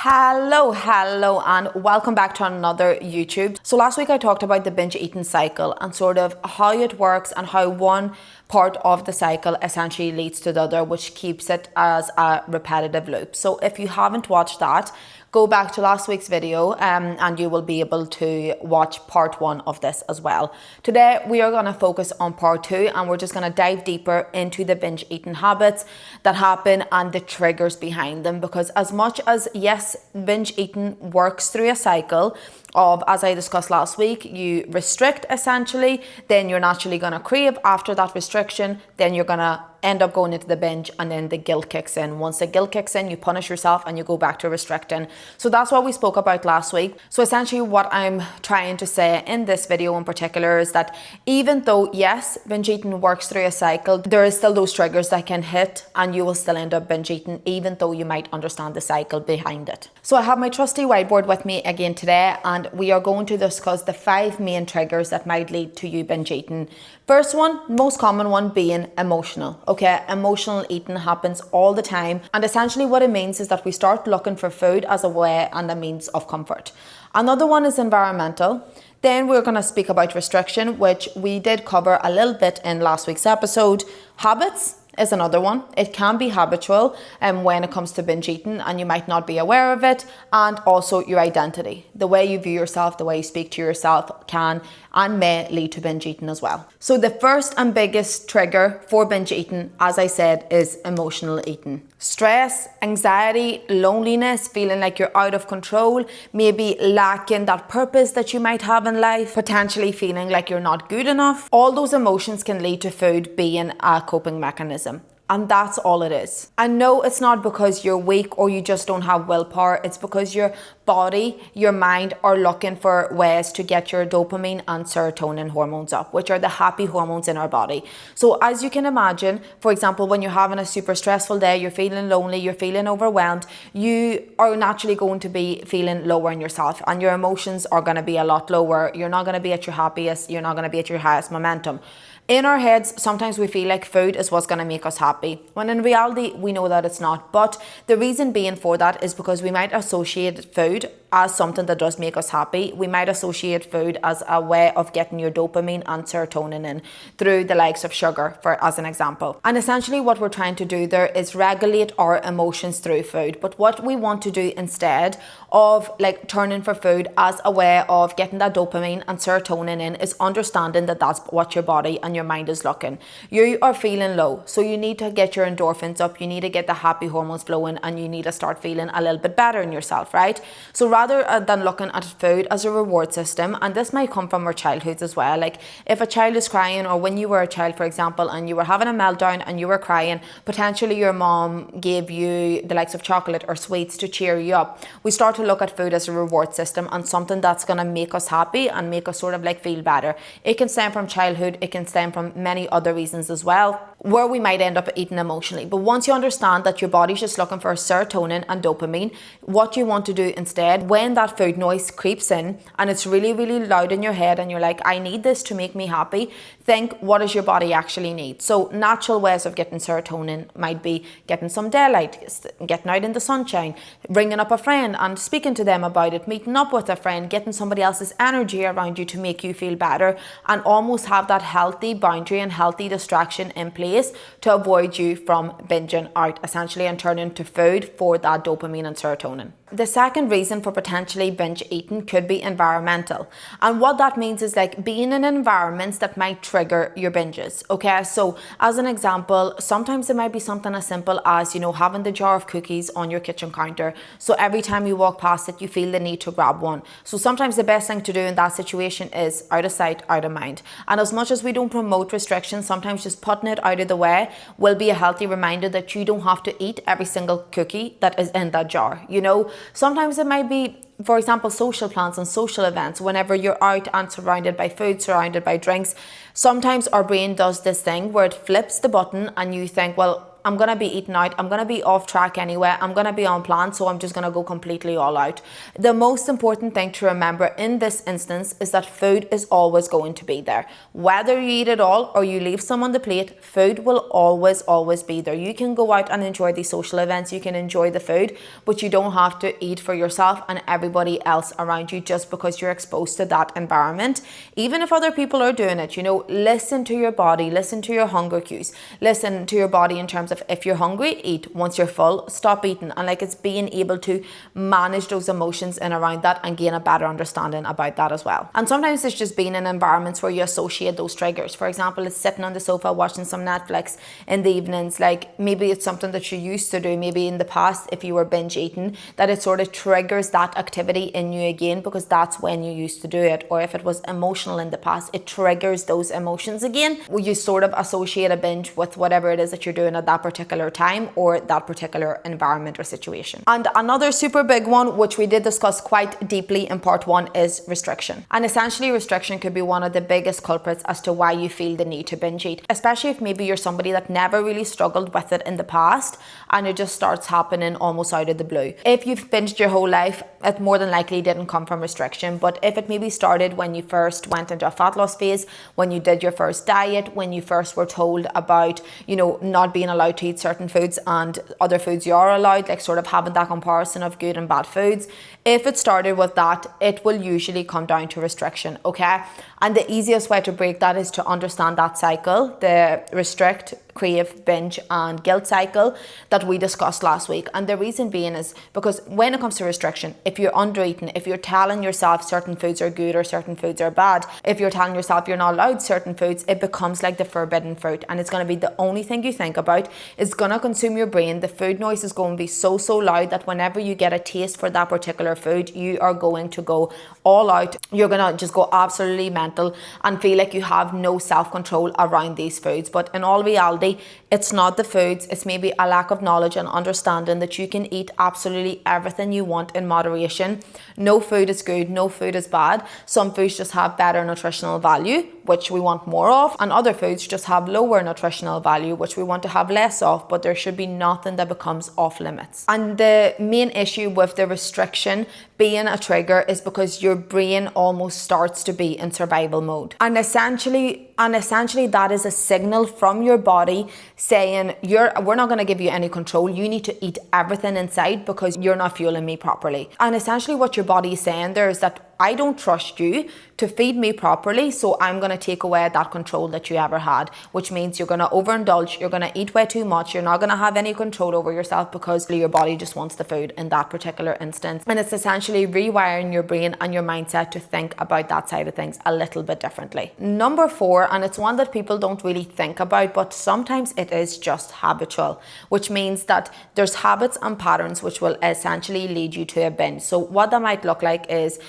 Hello, and welcome back to another YouTube. So last week I talked about the binge eating cycle and sort of how it works and how one part of the cycle essentially leads to the other, which keeps it as a repetitive loop. So if you haven't watched that, go back to last week's video and you will be able to watch part one of this as well. Today we are going to focus on part two, and we're just going to dive deeper into the binge eating habits that happen and the triggers behind them, because as much as yes, binge eating works through a cycle of, as I discussed last week, you restrict essentially, then you're naturally going to crave after that restriction, then you're going to end up going into the binge, and then the guilt kicks in. Once the guilt kicks in, you punish yourself and you go back to restricting. So that's what we spoke about last week. So essentially what I'm trying to say in this video in particular is that even though yes, binge eating works through a cycle, there is still those triggers that can hit and you will still end up binge eating even though you might understand the cycle behind it. So I have my trusty whiteboard with me again today, and we are going to discuss the 5 main triggers that might lead to you binge eating. First one, most common one, being emotional. Okay, emotional eating happens all the time, and essentially what it means is that we start looking for food as a way and a means of comfort. Another one is environmental. Then we're going to speak about restriction, which we did cover a little bit in last week's episode. Habits is another one. It can be habitual when it comes to binge eating, and you might not be aware of it. And also your identity, the way you view yourself, the way you speak to yourself can and may lead to binge eating as well. So the first and biggest trigger for binge eating, as I said, is emotional eating. Stress, anxiety, loneliness, feeling like you're out of control, maybe lacking that purpose that you might have in life, potentially feeling like you're not good enough. All those emotions can lead to food being a coping mechanism. And that's all it is. And no, it's not because you're weak or you just don't have willpower. It's because your body, your mind are looking for ways to get your dopamine and serotonin hormones up, which are the happy hormones in our body. So as you can imagine, for example, when you're having a super stressful day, you're feeling lonely, you're feeling overwhelmed, you are naturally going to be feeling lower in yourself, and your emotions are going to be a lot lower. You're not going to be at your happiest. You're not going to be at your highest momentum. In our heads, sometimes we feel like food is what's going to make us happy, when in reality, we know that it's not. But the reason being for that is because we might associate food as something that does make us happy. We might associate food as a way of getting your dopamine and serotonin in through the likes of sugar, for as an example. And essentially what we're trying to do there is regulate our emotions through food. But what we want to do instead of like turning for food as a way of getting that dopamine and serotonin in is understanding that that's what your body and your mind is looking. You are feeling low, so you need to get your endorphins up, you need to get the happy hormones flowing, and you need to start feeling a little bit better in yourself, right? So rather than looking at food as a reward system, and this might come from our childhoods as well, like if a child is crying, or when you were a child, for example, and you were having a meltdown and you were crying, potentially your mom gave you the likes of chocolate or sweets to cheer you up. We start to look at food as a reward system and something that's going to make us happy and make us sort of like feel better. It can stem from childhood, it can stem from many other reasons as well, where we might end up eating emotionally. But once you understand that your body's just looking for serotonin and dopamine, what you want to do instead, when that food noise creeps in and it's really, really loud in your head and you're like, I need this to make me happy, think, what does your body actually need? So natural ways of getting serotonin might be getting some daylight, getting out in the sunshine, ringing up a friend and speaking to them about it, meeting up with a friend, getting somebody else's energy around you to make you feel better, and almost have that healthy boundary and healthy distraction in place to avoid you from binging out essentially and turning to food for that dopamine and serotonin. The second reason for potentially binge eating could be environmental. And what that means is like being in environments that might trigger your binges. Okay, so as an example, sometimes it might be something as simple as, you know, having the jar of cookies on your kitchen counter. So every time you walk past it, you feel the need to grab one. So sometimes the best thing to do in that situation is out of sight, out of mind. And as much as we don't promote restrictions, sometimes just putting it out of the way will be a healthy reminder that you don't have to eat every single cookie that is in that jar, you know. Sometimes it might be, for example, social plans and social events. Whenever you're out and surrounded by food, surrounded by drinks, sometimes our brain does this thing where it flips the button and you think, well, I'm gonna be eating out, I'm gonna be off track anyway, I'm gonna be on plan, so I'm just gonna go completely all out. The most important thing to remember in this instance is that food is always going to be there. Whether you eat it all or you leave some on the plate, food will always be there. You can go out and enjoy these social events, you can enjoy the food, but you don't have to eat for yourself and everybody else around you just because you're exposed to that environment. Even if other people are doing it, listen to your body, listen to your hunger cues, listen to your body in terms of if you're hungry, eat. Once you're full, stop eating. And it's being able to manage those emotions in around that and gain a better understanding about that as well. And sometimes it's just being in environments where you associate those triggers. For example, it's sitting on the sofa watching some Netflix in the evenings. Maybe it's something that you used to do, maybe in the past if you were binge eating, that it sort of triggers that activity in you again because that's when you used to do it. Or if it was emotional in the past, it triggers those emotions again. You sort of associate a binge with whatever it is that you're doing at that particular time or that particular environment or situation. And another super big one, which we did discuss quite deeply in part 1, is restriction. And essentially restriction could be one of the biggest culprits as to why you feel the need to binge eat, especially if maybe you're somebody that never really struggled with it in the past and it just starts happening almost out of the blue. If you've binged your whole life, it more than likely didn't come from restriction, but if it maybe started when you first went into a fat loss phase, when you did your first diet, when you first were told about, not being allowed to eat certain foods and other foods you are allowed, sort of having that comparison of good and bad foods. If it started with that, it will usually come down to restriction, okay? And the easiest way to break that is to understand that cycle, the restrict, crave, binge and guilt cycle that we discussed last week. And the reason being is because when it comes to restriction, if you're under eating, if you're telling yourself certain foods are good or certain foods are bad, if you're telling yourself you're not allowed certain foods, it becomes like the forbidden fruit and it's going to be the only thing you think about. It's going to consume your brain. The food noise is going to be so loud that whenever you get a taste for that particular food, you are going to go all out. You're going to just go absolutely mental and feel like you have no self-control around these foods. But in all reality, it's not the foods, it's maybe a lack of knowledge and understanding that you can eat absolutely everything you want in moderation. No food is good, no food is bad. Some foods just have better nutritional value, which we want more of, and other foods just have lower nutritional value, which we want to have less of, but there should be nothing that becomes off limits. And the main issue with the restriction being a trigger is because your brain almost starts to be in survival mode. And essentially that is a signal from your body saying we're not going to give you any control. You need to eat everything inside because you're not fueling me properly. And essentially what your body is saying there is that I don't trust you to feed me properly, so I'm going to take away that control that you ever had, which means you're going to overindulge, you're going to eat way too much, you're not going to have any control over yourself because your body just wants the food in that particular instance. And it's essentially rewiring your brain and your mindset to think about that side of things a little bit differently. Number 4, and it's one that people don't really think about, but sometimes it is just habitual, which means that there's habits and patterns which will essentially lead you to a binge. So what that might look like is,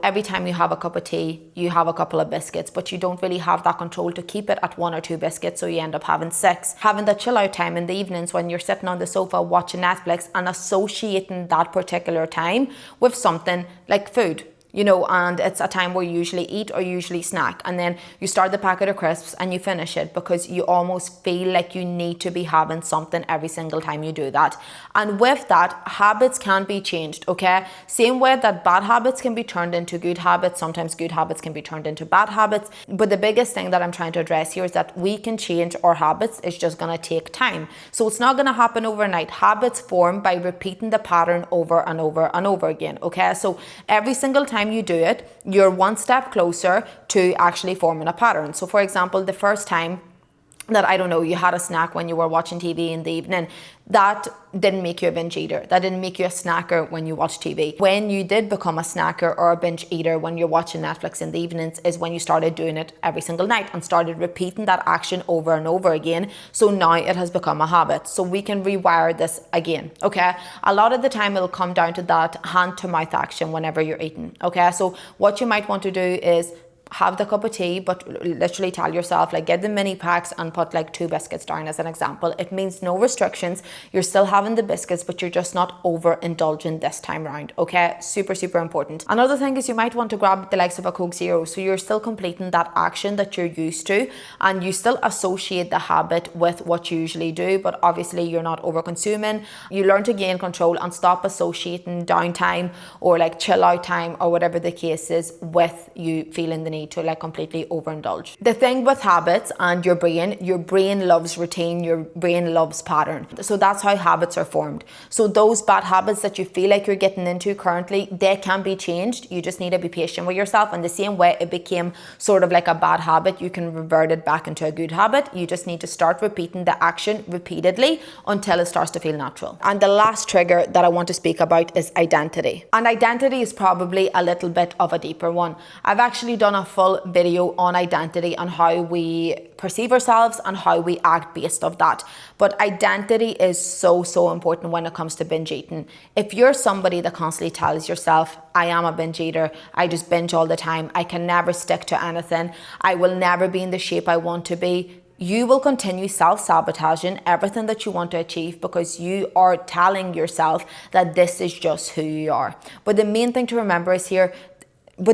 every time you have a cup of tea, you have a couple of biscuits, but you don't really have that control to keep it at 1 or 2 biscuits, so you end up having 6. Having the chill out time in the evenings when you're sitting on the sofa watching Netflix and associating that particular time with something like food. And it's a time where you usually eat or usually snack, and then you start the packet of crisps and you finish it because you almost feel like you need to be having something every single time you do that. And with that, habits can be changed, okay? Same way that bad habits can be turned into good habits, sometimes good habits can be turned into bad habits. But the biggest thing that I'm trying to address here is that we can change our habits. It's just going to take time. So it's not going to happen overnight. Habits form by repeating the pattern over and over and over again, okay? So every single time you do it, you're one step closer to actually forming a pattern. So for example, the first time that, you had a snack when you were watching TV in the evening, that didn't make you a binge eater. That didn't make you a snacker when you watch TV. When you did become a snacker or a binge eater when you're watching Netflix in the evenings is when you started doing it every single night and started repeating that action over and over again. So now it has become a habit. So we can rewire this again, okay? A lot of the time it'll come down to that hand to mouth action whenever you're eating, okay? So what you might want to do is have the cup of tea, but literally tell yourself, like, get the mini packs and put like 2 biscuits down as an example. It means no restrictions. You're still having the biscuits, but you're just not overindulging this time around. Okay, super, super important. Another thing is you might want to grab the likes of a Coke Zero, so you're still completing that action that you're used to, and you still associate the habit with what you usually do, but obviously you're not over consuming. You learn to gain control and stop associating downtime or like chill out time or whatever the case is with you feeling the need to like completely overindulge. The thing with habits and your brain loves routine, your brain loves pattern. So that's how habits are formed. So those bad habits that you feel like you're getting into currently, they can be changed. You just need to be patient with yourself. And the same way it became sort of like a bad habit, you can revert it back into a good habit. You just need to start repeating the action repeatedly until it starts to feel natural. And the last trigger that I want to speak about is identity. And identity is probably a little bit of a deeper one. I've actually done a full video on identity and how we perceive ourselves and how we act based off that. But identity is so important when it comes to binge eating. If you're somebody that constantly tells yourself, I am a binge eater, I just binge all the time, I can never stick to anything, I will never be in the shape I want to be, you will continue self-sabotaging everything that you want to achieve because you are telling yourself that this is just who you are. But the main thing to remember is here, you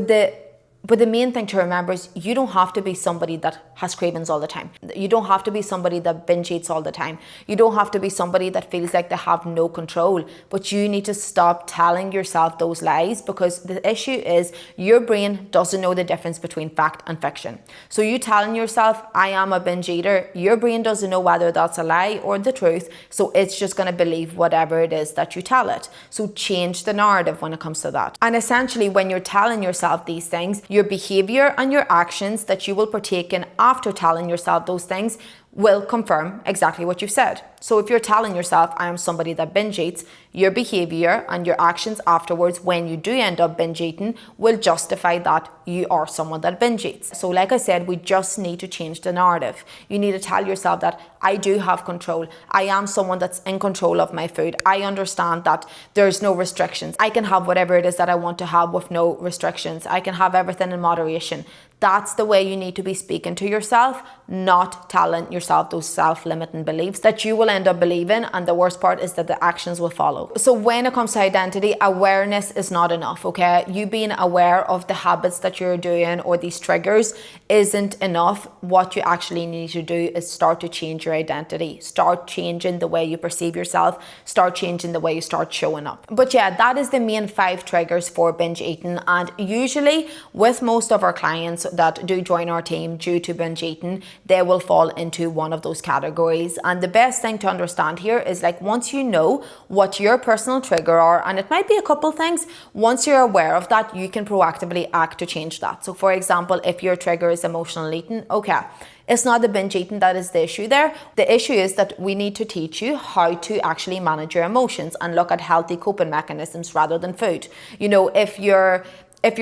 don't have to be somebody that has cravings all the time. You don't have to be somebody that binge eats all the time. You don't have to be somebody that feels like they have no control. But you need to stop telling yourself those lies, because the issue is your brain doesn't know the difference between fact and fiction. So you telling yourself, I am a binge eater, your brain doesn't know whether that's a lie or the truth. So it's just going to believe whatever it is that you tell it. So change the narrative when it comes to that. And essentially, when you're telling yourself these things, your behavior and your actions that you will partake in after telling yourself those things will confirm exactly what you've said. So if you're telling yourself, I am somebody that binge eats, your behavior and your actions afterwards when you do end up binge eating will justify that you are someone that binge eats. So like I said, we just need to change the narrative. You need to tell yourself that I do have control. I am someone that's in control of my food. I understand that there's no restrictions. I can have whatever it is that I want to have with no restrictions. I can have everything in moderation. That's the way you need to be speaking to yourself, not telling yourself those self-limiting beliefs that you will end up believing, and the worst part is that the actions will follow. So when it comes to identity, awareness is not enough, okay? You being aware of the habits that you're doing or these triggers isn't enough. What you actually need to do is start to change your identity. Start changing the way you perceive yourself. Start changing the way you start showing up. But yeah, that is the main 5 triggers for binge eating. And usually with most of our clients that do join our team due to binge eating, they will fall into one of those categories. And the best thing to understand here is, like, once you know what your personal trigger are, and it might be a couple things, once you're aware of that, you can proactively act to change that. So for example, if your trigger is emotional eating, okay, it's not the binge eating that is the issue there. The issue is that we need to teach you how to actually manage your emotions and look at healthy coping mechanisms rather than food. You know, if your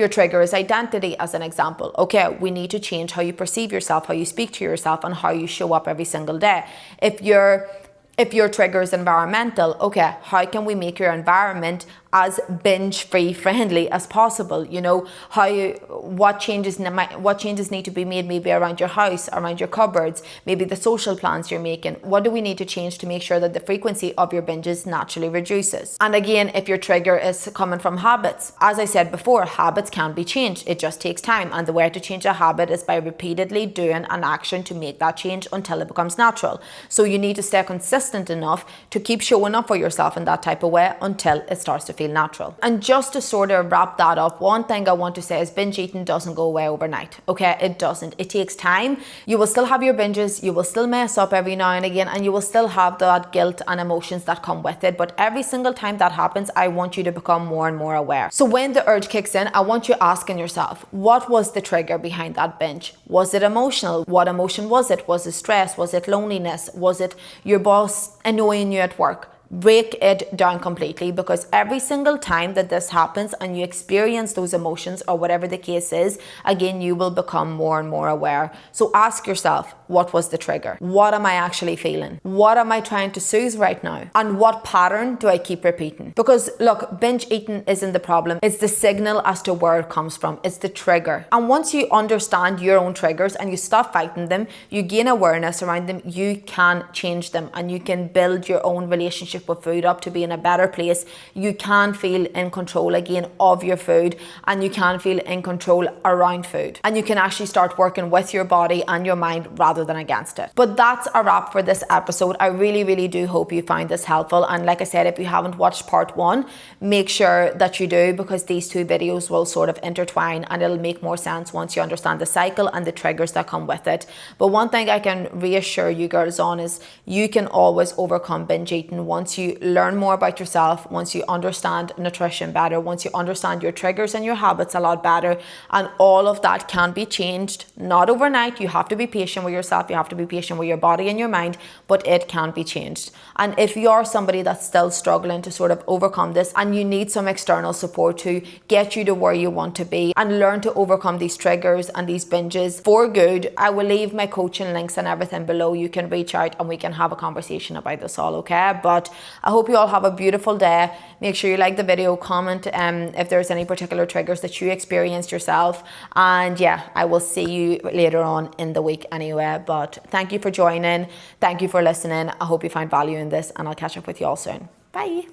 trigger is identity, as an example, okay, we need to change how you perceive yourself, how you speak to yourself, and how you show up every single day. If your trigger is environmental, okay, how can we make your environment as binge-free friendly as possible? You know, what changes need to be made maybe around your house, around your cupboards, maybe the social plans you're making. What do we need to change to make sure that the frequency of your binges naturally reduces? And again, if your trigger is coming from habits, as I said before, habits can be changed. It just takes time. And the way to change a habit is by repeatedly doing an action to make that change until it becomes natural. So you need to stay consistent enough to keep showing up for yourself in that type of way until it starts to feel natural. And just to sort of wrap that up, one thing I want to say is binge eating doesn't go away overnight. Okay, it doesn't. It takes time. You will still have your binges, you will still mess up every now and again, and you will still have that guilt and emotions that come with it. But every single time that happens, I want you to become more and more aware. So when the urge kicks in, I want you asking yourself, what was the trigger behind that binge? Was it emotional? What emotion was it? Was it stress? Was it loneliness? Was it your boss annoying you at work? break it down completely, because every single time that this happens and you experience those emotions or whatever the case is, again, you will become more and more aware. So ask yourself, what was the trigger? What am I actually feeling? What am I trying to soothe right now? And what pattern do I keep repeating? Because look, binge eating isn't the problem. It's the signal as to where it comes from. It's the trigger. And once you understand your own triggers and you stop fighting them, you gain awareness around them, you can change them and you can build your own relationship with food up to be in a better place. You can feel in control again of your food, and you can feel in control around food. And you can actually start working with your body and your mind rather than against it. But that's a wrap for this episode. I really do hope you find this helpful. And like I said, if you haven't watched part 1, make sure that you do, because these 2 videos will sort of intertwine and it'll make more sense once you understand the cycle and the triggers that come with it. But one thing I can reassure you girls on is you can always overcome binge eating once you learn more about yourself, once you understand nutrition better, once you understand your triggers and your habits a lot better. And all of that can be changed, not overnight. You have to be patient with yourself. You have to be patient with your body and your mind, but it can be changed. And if you're somebody that's still struggling to sort of overcome this and you need some external support to get you to where you want to be and learn to overcome these triggers and these binges for good, I will leave my coaching links and everything below. You can reach out and we can have a conversation about this all, okay? But I hope you all have a beautiful day. Make sure you like the video, comment if there's any particular triggers that you experienced yourself. And yeah, I will see you later on in the week anyway. But thank you for joining. Thank you for listening. I hope you find value in this, and I'll catch up with you all soon. Bye.